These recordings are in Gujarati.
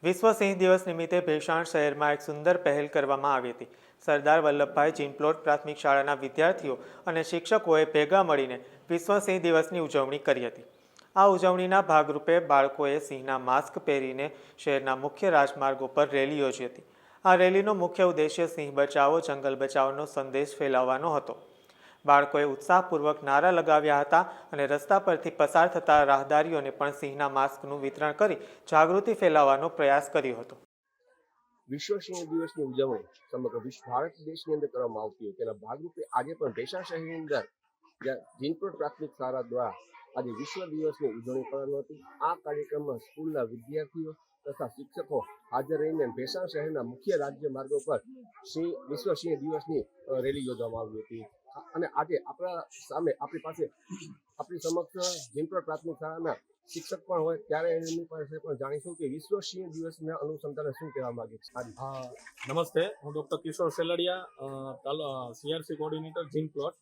વિશ્વ સિંહ દિવસ નિમિત્તે ભેસાણ શહેરમાં એક સુંદર પહેલ કરવામાં આવી હતી। સરદાર વલ્લભભાઈ જીનપ્લોટ પ્રાથમિક શાળાના વિદ્યાર્થીઓ અને શિક્ષકોએ ભેગા મળીને વિશ્વ સિંહ દિવસની ઉજવણી કરી હતી। આ ઉજવણીના ભાગરૂપે બાળકોએ સિંહના માસ્ક પહેરીને શહેરના મુખ્ય રાજમાર્ગો પર રેલી યોજી હતી। આ રેલીનો મુખ્ય ઉદ્દેશ્ય સિંહ બચાવો જંગલ બચાવોનો સંદેશ ફેલાવવાનો હતો। બાળકોએ ઉત્સાહપૂર્વક નારા લગાવ્યા હતા અને રસ્તા પરથી પસાર થતા રાહદારીઓને પણ સિંહના માસ્કનું વિતરણ કરી જાગૃતિ ફેલાવવાનો પ્રયાસ કર્યો હતો। વિશ્વ સિંહ દિવસની ઉજવણી સમગ્ર ભારત દેશની અંદર કરવામાં આવતી હોય તેના ભાગરૂપે આજે પણ ભેસાણ શહેરની અંદર જીનપ્લોટ પ્રાથમિક શાળા દ્વારા આજે વિશ્વ દિવસની ઉજવણી કરવાની હતી। આ કાર્યક્રમમાં સ્કૂલના વિદ્યાર્થીઓ તથા શિક્ષકો હાજર રહીને ભેસાણ શહેરના મુખ્ય રાજ્ય માર્ગો પર વિશ્વ સિંહ દિવસની રેલી યોજવામાં આવી હતી। અને આજે આપણા સામે આપણી સમક્ષ જીનપ્લોટ પ્રાથમિક શાળાના શિક્ષક પણ હોય ત્યારે એમની પાસે પણ જાણીશું કે વિશ્વ સિંહ દિવસના અનુસંધાને શું કહેવા માંગે છે। નમસ્તે, હું ડૉક્ટર કિશોર સેલડિયા, સીઆરસી કોર્ડિનેટર જીનપ્લોટ।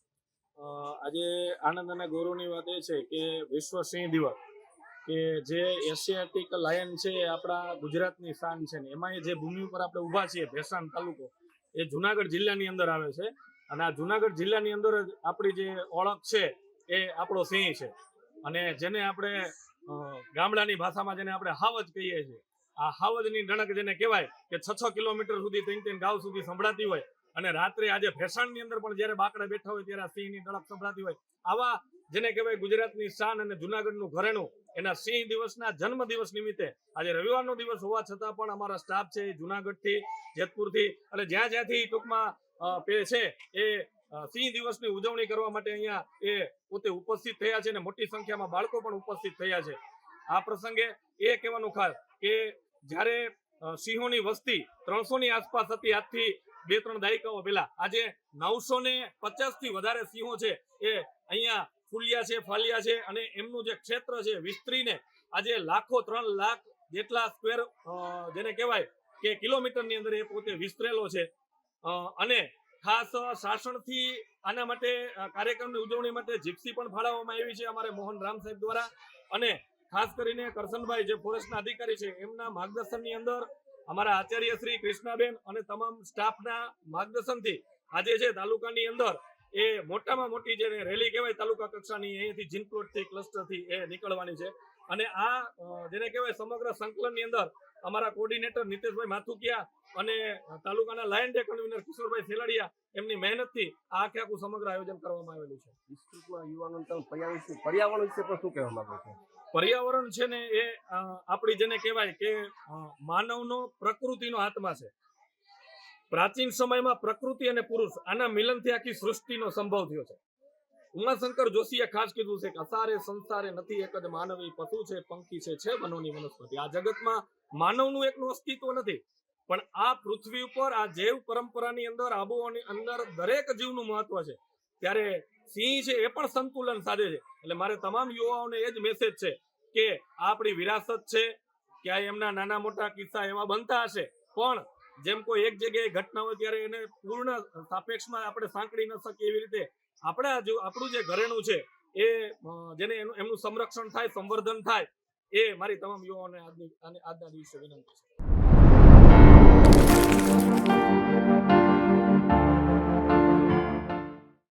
આજે આનંદ અને ગૌરવની વાત એ છે કે વિશ્વ સિંહ દિવસ કે જે એશિયાટિક લાયન છે એ આપણા ગુજરાતની શાન છે ને એમાં જે ભૂમિ ઉપર આપણે ઊભા છીએ ભેસાણ તાલુકો એ જુનાગઢ જિલ્લાની અંદર આવે છે। અને આ જુનાગઢ જિલ્લાની અંદર જ આપણી જે ઓળખ છે એ આપણો સિંહ છે। અને જેને આપણે ગામડાની ભાષામાં જેને આપણે હાવજ કહીએ છીએ, આ હાવજની ડણક જેને કહેવાય કે 6 કિલોમીટર સુધી 3 ગાંવ સુધી સંભળાતી હોય અને રાત્રે આજે ભેસાણની અંદર પણ જ્યારે બાકડે બેઠા હોય ત્યારે સિંહની ડણક સંભળાતી હોય, આવા જેને કહેવાય ગુજરાતની શાન અને જુનાગઢનું ઘરેણું એના સિંહ દિવસના જન્મ દિવસ નિમિત્તે આજે રવિવારનો દિવસ હોવા છતાં પણ અમારા સ્ટાફ છે જુનાગઢથી, જેતપુરથી અને જ્યાંથી ટૂંકમાં છે એ સિંહ દિવસની ઉજવણી કરવા માટે અહીંયા એ પોતે ઉપસ્થિત થયા છે અને મોટી સંખ્યામાં બાળકો પણ ઉપસ્થિત થયા છે। આ પ્રસંગે એ કહેવાનું ખાસ કે જ્યારે સિંહોની વસ્તી 300ની આસપાસ હતી આજથી 2-3 દાયકાઓ પહેલા, આજે 950 થી વધારે સિંહો છે એ અહીંયા ફૂલ્યા છે, ફાલ્યા છે અને એમનું જે ક્ષેત્ર છે વિસ્તરીને આજે 3 લાખ જેટલા સ્ક્વેર જેને કહેવાય કે કિલોમીટરની અંદર એ પોતે વિસ્તરેલો છે। અને ખાસ શાસનથી આના માટે કાર્યક્રમની ઉજવણી માટે જીપ્સી પણ ફાળવવામાં આવી છે અમારે મોહન રામ સાહેબ દ્વારા। અને ખાસ કરીને કરશનભાઈ જે ફોરેસ્ટના અધિકારી છે એમના માર્ગદર્શનની અંદર અમારા આચાર્ય શ્રી કૃષ્ણાબેન અને તમામ સ્ટાફના માર્ગદર્શનથી આજે છે તાલુકાની અંદર એ મોટામાં મોટી જે રેલી કહેવાય તાલુકા કક્ષાની અહીંયાથી જીનપ્લોટથી ક્લસ્ટરથી એ નીકળવાની છે। અને આ જેને કહેવાય સમગ્ર સંકલનની અંદર અમારા કોર્ડિનેટર નીતેશભાઈ માથુકિયા અને તાલુકાના lion day convener Kishorbhai Seldiya એમની મહેનતથી આ આખું સમગ્ર આયોજન કરવામાં આવેલું છે। વિસ્તૃતમાં યુવાનો પર્યાવરણ વિશે પણ શું કહેવા માંગો છો? પર્યાવરણ છે ને એ આપણી જેને કહેવાય કે માનવનો પ્રકૃતિનો આત્મા છે। પ્રાચીન સમયમાં પ્રકૃતિ અને પુરુષ આના મિલનથી આખી સૃષ્ટિનો સંભવ થયો છે। ઉમાશંકર જોશીએ ખાસ કીધું છે કે અસારે સંસારે નથી એક જ માનવી, પશુ છે, પંખી છે વનોની વનસ્પતિ। આ જગતમાં માનવનું એકનું અસ્તિત્વ નથી, પણ આ પૃથ્વી ઉપર આ જૈવ પરંપરાની અંદર આબોહવાની અંદર દરેક જીવનું મહત્વ છે। ત્યારે સિંહ છે એ પણ સંતુલન સાધે છે। એટલે મારે તમામ યુવાઓને એ જ મેસેજ છે કે આ આપણી વિરાસત છે। ક્યાંય એમના નાના મોટા કિસ્સા એવા બનતા હશે, પણ જેમ કોઈ એક જગ્યાએ ઘટના હોય ત્યારે એને પૂર્ણ સાપેક્ષમાં આપણે સાંકળી ન શકીએ એવી રીતે આપણું જે ઘરેણું છે એ જેને એમનું સંરક્ષણ થાય, સંવર્ધન થાય, એ મારી તમામ યુવાઓને આજના દિવસે વિનંતી છે।